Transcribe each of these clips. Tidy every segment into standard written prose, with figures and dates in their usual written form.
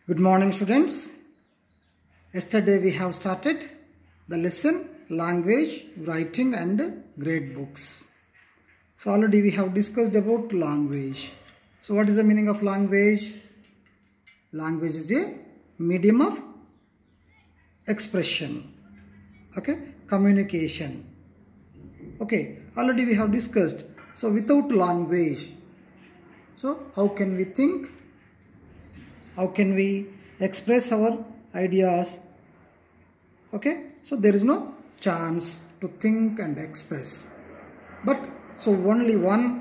Good morning, students. Yesterday we have started the lesson language, writing and grade books. So already we have discussed about language. So what is the meaning of language? Language is a medium of expression, okay, communication. Okay, already we have discussed. So without language, so how can we think? How can we express our ideas? Okay, so there is no chance to think and express. But so only one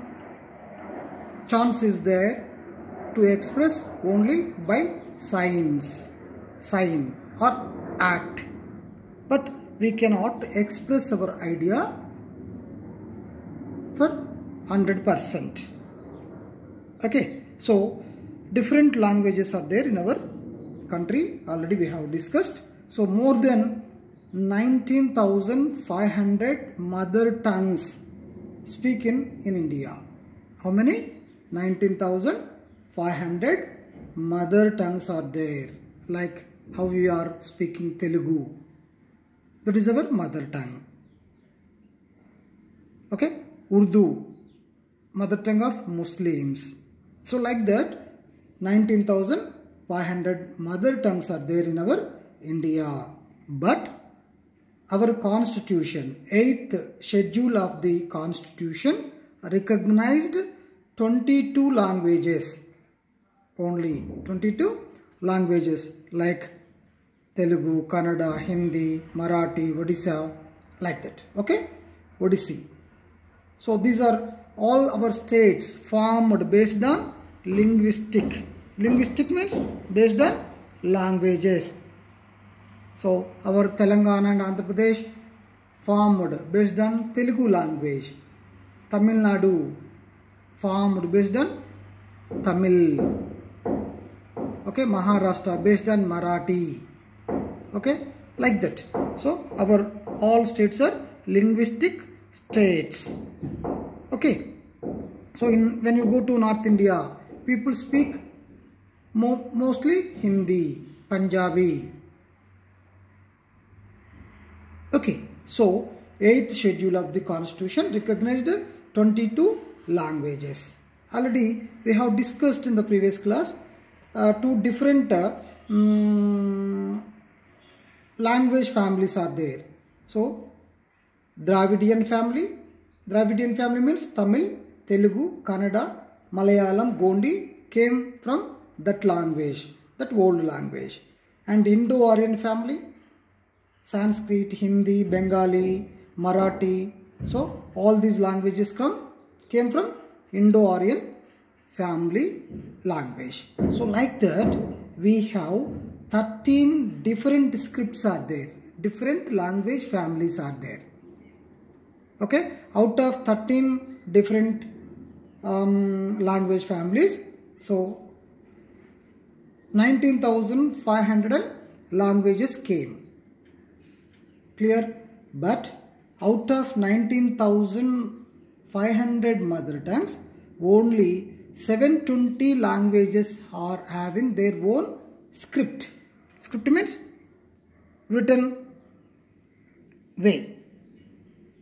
chance is there to express only by signs, sign or act. But we cannot express our idea for 100%. Okay, so different languages are there in our country, already we have discussed. So more than 19,500 mother tongues speak in India. How many? 19,500 mother tongues are there. Like how we are speaking Telugu. That is our mother tongue. Okay, Urdu, mother tongue of Muslims. So like that, 19,500 mother tongues are there in our India. But our constitution, 8th schedule of the constitution recognized 22 languages. Only 22 languages like Telugu, Kannada, Hindi, Marathi, Odisha, like that. Okay, Odissi. So these are all our states formed based on linguistic. Linguistic means based on languages. So our Telangana and Andhra Pradesh formed based on Telugu language. Tamil Nadu formed based on Tamil. Okay, Maharashtra based on Marathi. Okay, like that. So our all states are linguistic states. Okay, so when you go to North India, people speak mostly Hindi, Punjabi. Okay, so 8th schedule of the constitution recognized 22 languages. Already we have discussed in the previous class two different language families are there. So Dravidian family. Dravidian family means Tamil, Telugu, Kannada, Malayalam, Gondi came from that language, that old language. And Indo-Aryan family, Sanskrit, Hindi, Bengali, Marathi. So all these languages came from Indo-Aryan family language. So like that we have 13 different scripts are there. Different language families are there. Okay, out of 13 different language families, so 19,500 languages came. Clear? But out of 19,500 mother tongues, only 720 languages are having their own script. Script means written way.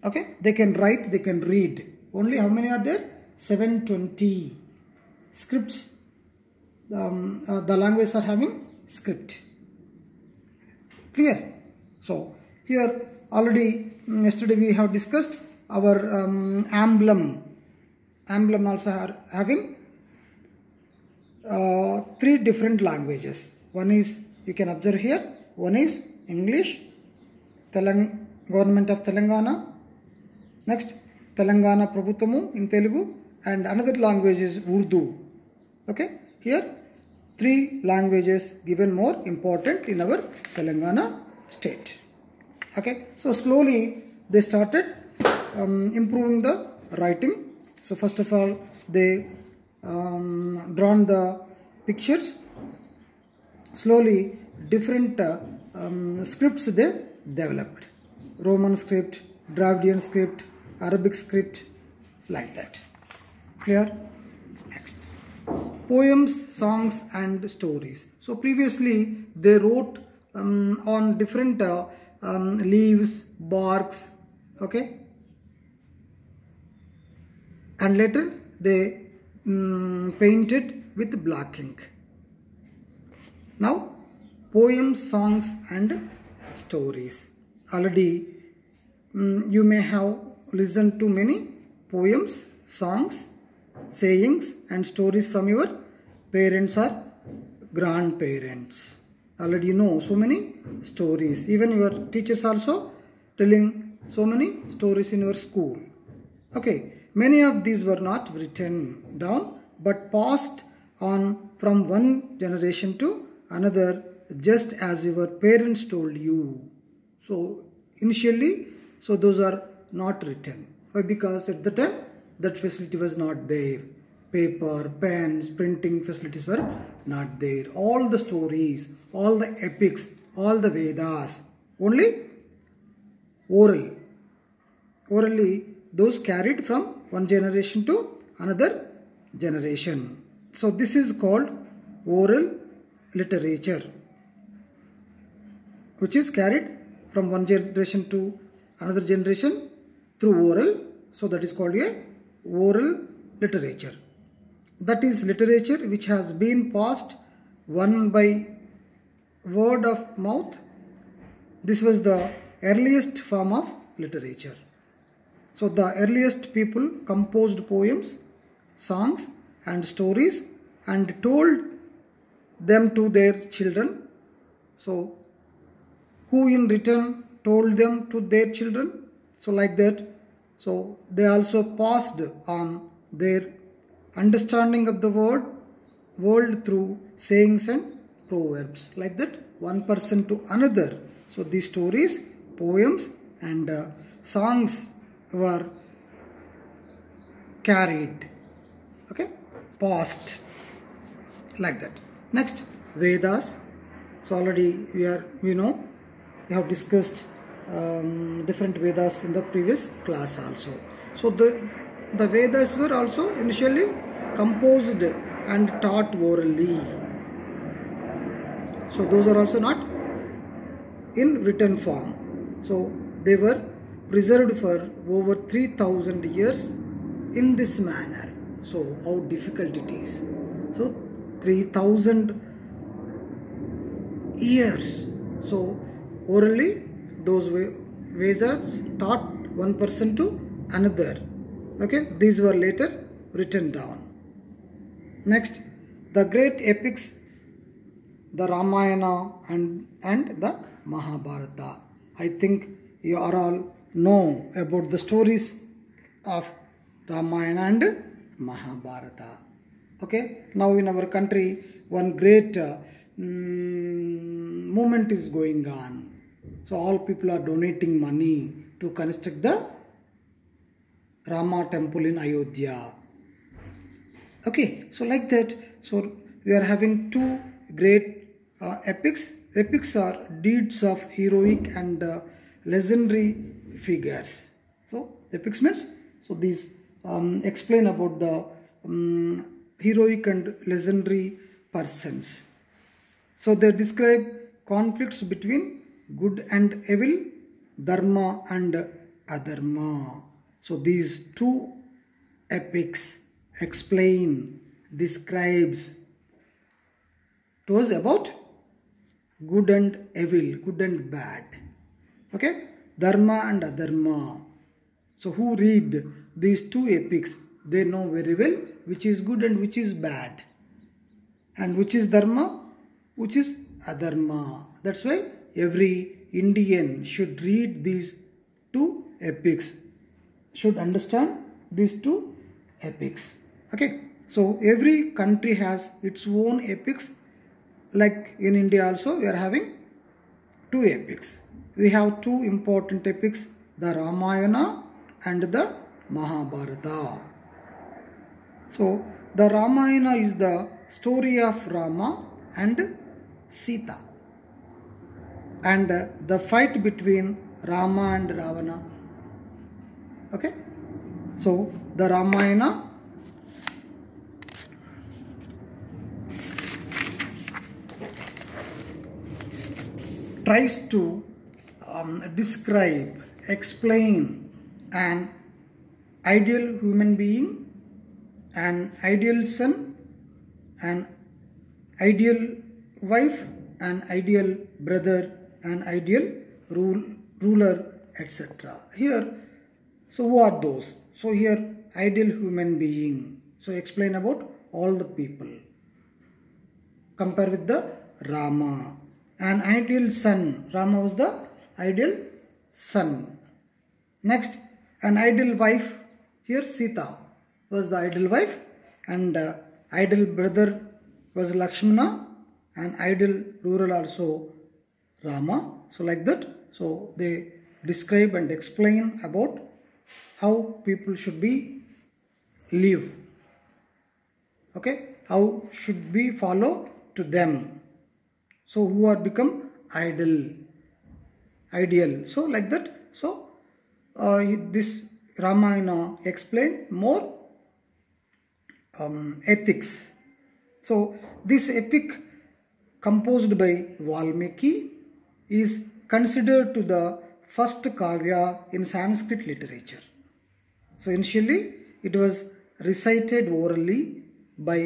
Okay, they can write, they can read. Only how many are there? 720 scripts. The languages are having script. Clear? So here already yesterday we have discussed our emblem. Emblem also are having 3 different languages. One is, you can observe here, one is English, Government of Telangana. Next, Telangana Prabhutvamu in Telugu, and another language is Urdu. Okay, here 3 languages given more important in our Telangana state. Okay, so slowly they started improving the writing. So first of all, they drawn the pictures. Slowly different scripts they developed. Roman script, Dravidian script, Arabic script, like that. Clear? Next. poems, songs and stories. So previously they wrote on different leaves, barks, okay, and later they painted with black ink. Now poems, songs and stories. Already you may have listened to many poems, songs, sayings and stories from your parents or grandparents. Already you know so many stories. Even your teachers also telling so many stories in your school. Okay, many of these were not written down but passed on from one generation to another, just as your parents told you. So initially, so those are not written. Why? Because at the time that facility was not there. Paper, pens, printing facilities were not there. All the stories, all the epics, all the Vedas, only oral. Orally, those carried from one generation to another generation. So this is called oral literature, which is carried from one generation to another generation through oral. So that is called a oral literature. That is literature which has been passed one by word of mouth. This was the earliest form of literature. So the earliest people composed poems, songs and stories and told them to their children. So who in return told them to their children? So like that. So they also passed on their understanding of the world through sayings and proverbs. Like that, one person to another. So these stories, poems and songs were carried, okay, passed like that. Next, Vedas. So already we have discussed different Vedas in the previous class also. So the Vedas were also initially composed and taught orally. So those are also not in written form. So they were preserved for over 3000 years in this manner. So how difficult it is. So 3000 years. So orally those Vedas taught one person to another. Okay, these were later written down. Next, the great epics, the Ramayana and the Mahabharata. I think you are all know about the stories of Ramayana and Mahabharata. Okay, now in our country one great movement is going on. So all people are donating money to construct the Rama temple in Ayodhya. Okay, so like that, so we are having two great epics. Epics are deeds of heroic and legendary figures. So epics means, so these explain about the heroic and legendary persons. So they describe conflicts between good and evil, dharma and adharma. So these two epics explain, describes to us about good and evil, good and bad. Okay, dharma and adharma. So who read these two epics, they know very well which is good and which is bad, and which is dharma, which is adharma. That's why every Indian should read these two epics, should understand these two epics. Okay, so every country has its own epics. Like in India also we are having two epics. We have two important epics, the Ramayana and the Mahabharata. So the Ramayana is the story of Rama and Sita and the fight between Rama and Ravana. Okay, so the Ramayana tries to describe, explain an ideal human being, an ideal son, an ideal wife, an ideal brother, an ideal ruler, etc. Here, so who are those? So here, ideal human being. So explain about all the people. Compare with the Rama. An ideal son. Rama was the ideal son. Next, an ideal wife. Here Sita was the ideal wife, and ideal brother was Lakshmana, and ideal ruler also Rama. So like that. So they describe and explain about how people should be live. Okay, how should we follow to them? So who are become ideal. So like that. So this Ramayana explain more ethics. So this epic composed by Valmiki is considered to the first kavya in Sanskrit literature. So initially it was recited orally by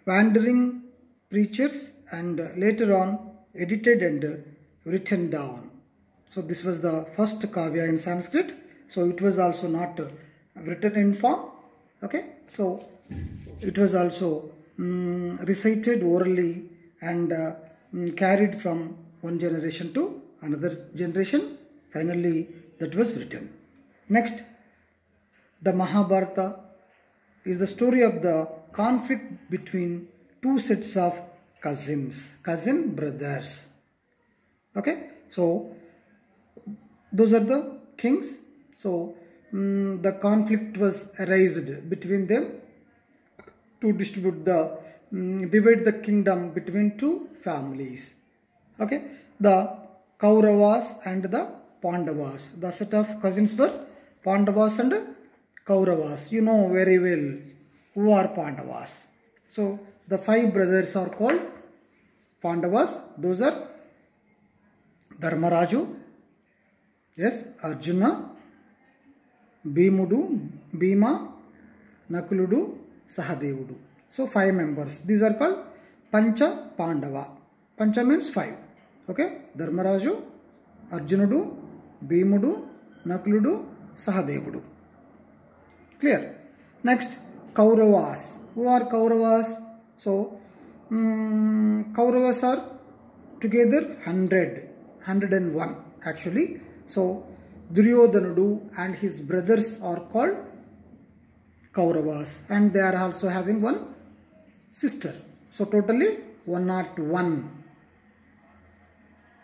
wandering preachers, and later on edited and written down. So this was the first kavya in Sanskrit. So it was also not written in form. Okay, so it was also recited orally and carried from one generation to another generation. Finally, that was written. Next, the Mahabharata is the story of the conflict between two sets of cousin brothers. Okay, so those are the kings. So the conflict was arised between them to divide the kingdom between two families. Okay, the Kauravas and the Pandavas. The set of cousins were Pandavas and Kauravas. You know very well who are Pandavas. So the 5 brothers are called Pandavas. Those are Dharmaraju, yes, Arjuna, Bhima, Nakuludu, Sahadevudu. So 5 members. These are called Pancha Pandava. Pancha means 5. Okay, Dharmaraju, Arjunudu, Bhimudu, Nakuludu, Sahadevudu. Clear? Next, Kauravas. Who are Kauravas? So Kauravas are together 101 actually. So Duryodhanudu and his brothers are called Kauravas, and they are also having one sister. So totally 101.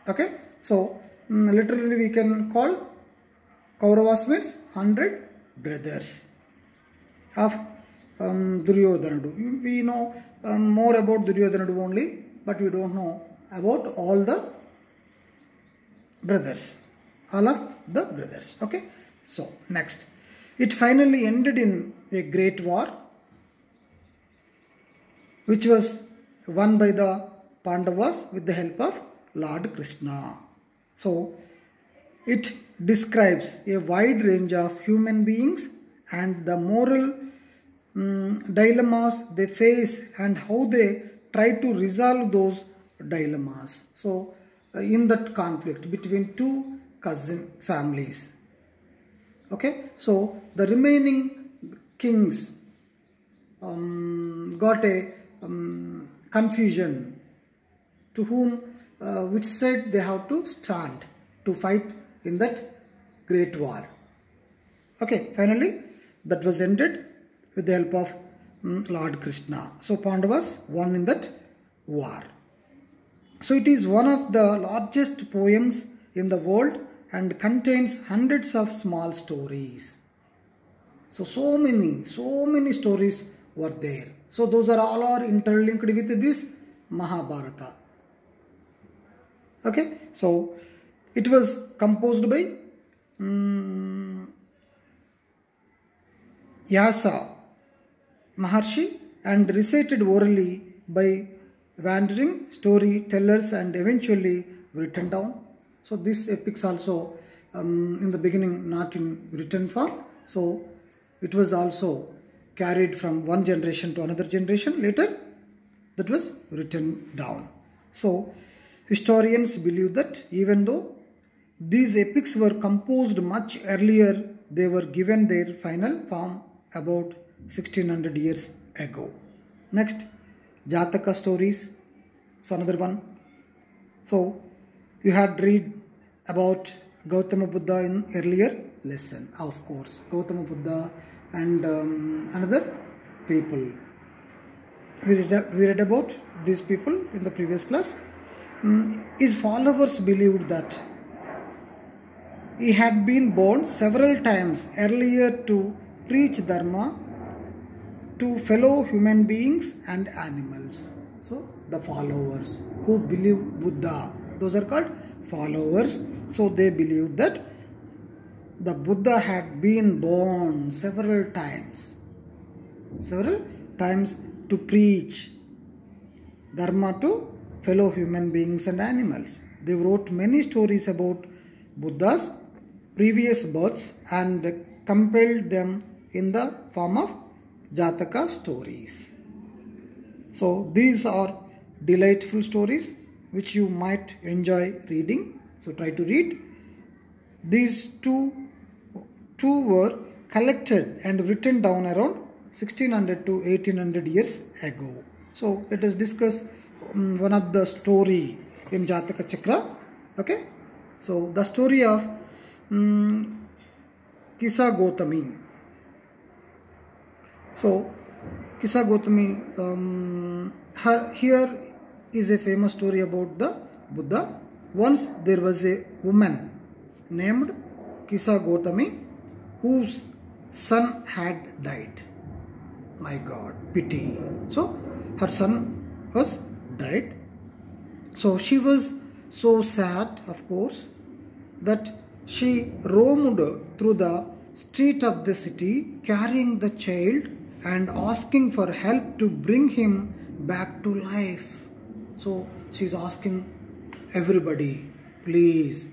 Okay, so literally we can call Kauravas means 100 brothers of Duryodhanudu. We know more about Duryodhanudu only, but we don't know about all the brothers, all of the brothers. Okay, so next, it finally ended in a great war, which was won by the Pandavas with the help of Lord Krishna. So it describes a wide range of human beings and the moral dilemmas they face and how they try to resolve those dilemmas. So in that conflict between two cousin families. Okay, so the remaining kings got a confusion to whom which side they have to stand to fight in that great war. Okay, finally that was ended with the help of Lord Krishna. So Pandavas won in that war. So it is one of the largest poems in the world and contains hundreds of small stories. So many stories were there. So those are all are interlinked with this Mahabharata. Okay, so it was composed by Vyasa Maharshi and recited orally by wandering storytellers and eventually written down. So these epics also in the beginning not in written form. So it was also carried from one generation to another generation. Later that was written down. So historians believe that even though these epics were composed much earlier, they were given their final form about 1600 years ago. Next, Jataka stories. So another one. So you had read about Gautama Buddha in earlier lesson, of course. Gautama Buddha and another people. We read about these people in the previous class. His followers believed that he had been born several times earlier to preach Dharma to fellow human beings and animals. So the followers who believe Buddha, those are called followers. So they believed that the Buddha had been born several times to preach Dharma to fellow human beings and animals. They wrote many stories about Buddha's previous births and compiled them in the form of Jataka stories. So these are delightful stories which you might enjoy reading. So try to read. These two were collected and written down around 1600 to 1800 years ago. So let us discuss one of the story in Jataka Chakra. Okay. So the story of Kisa Gautami. So Kisa Gautami, here is a famous story about the Buddha. Once there was a woman named Kisa Gautami whose son had died. My God, pity. So her son was died. So she was so sad, of course, that she roamed through the street of the city carrying the child and asking for help to bring him back to life. So she is asking everybody, please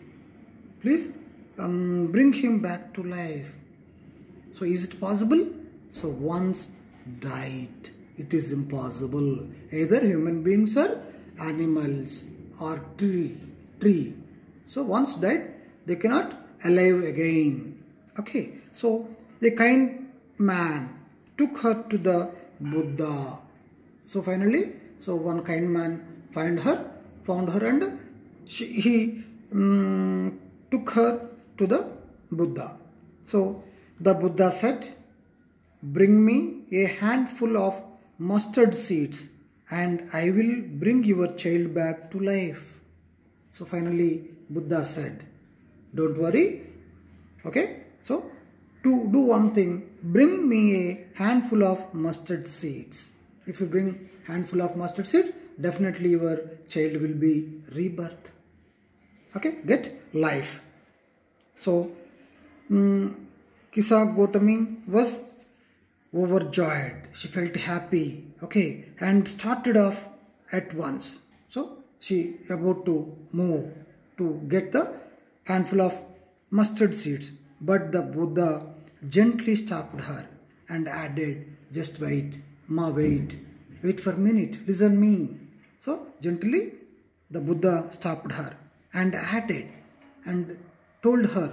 bring him back to life. So is it possible? So once died, it is impossible. Either human beings or animals or tree. So once died, they cannot alive again. Okay. So the kind man took her to the Buddha. So finally, one kind man found her and he took her to the Buddha. So the Buddha said, "Bring me a handful of mustard seeds and I will bring your child back to life." So finally Buddha said, "Don't worry. Okay. So to do one thing, bring me a handful of mustard seeds. If you bring handful of mustard seeds, definitely your child will be rebirth. Okay, get life." So Kisa Gautami was overjoyed. She felt happy. Okay, and started off at once. So she about to move to get the handful of mustard seeds. But the Buddha gently stopped her and added, "Just wait, Ma, wait for a minute, listen me." So gently the Buddha stopped her and added and told her,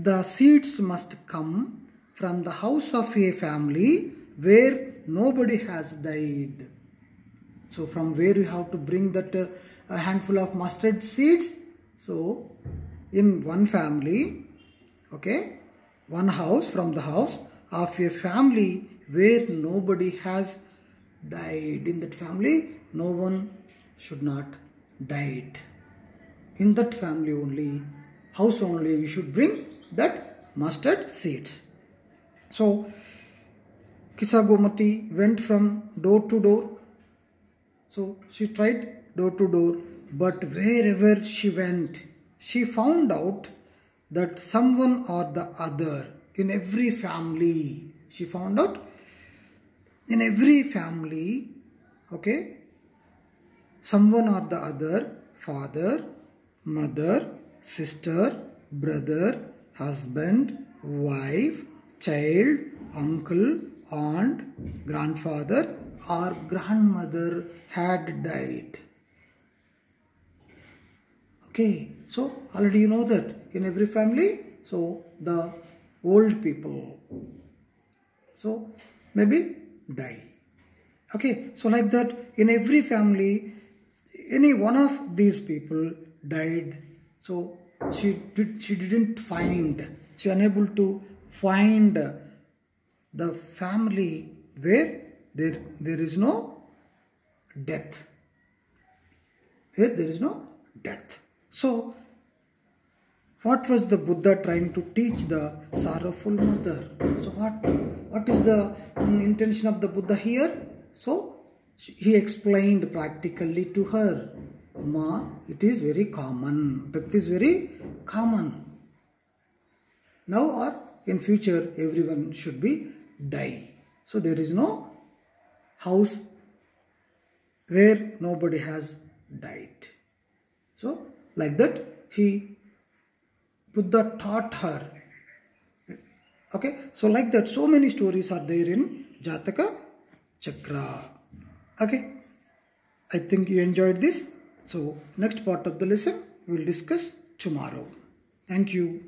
"The seeds must come from the house of a family where nobody has died." So from where you have to bring that a handful of mustard seeds? So in one family, okay, one house, from the house of a family where nobody has died. In that family, no one should not died. In that family only, house only, we should bring that mustard seeds. So Kisa Gautami went from door to door. So she tried door to door, but wherever she went, she found out that someone or the other, in every family, she found out in every family, okay, someone or the other, father, mother, sister, brother, husband, wife, child, uncle, aunt, grandfather or grandmother had died. Okay, so already you know that in every family, so the old people, so maybe die. Okay, so like that in every family, any one of these people died. So she didn't find, she unable to find the family where there is no death. Where there is no death. So what was the Buddha trying to teach the sorrowful mother? So what is the intention of the Buddha here? So he explained practically to her, Ma, it is very common. Death is very common. Now or in future, everyone should be die. So there is no house where nobody has died. So like that, Buddha taught her. Okay, so like that, so many stories are there in Jataka Chakra. Okay, I think you enjoyed this. So next part of the lesson we will discuss tomorrow. Thank you.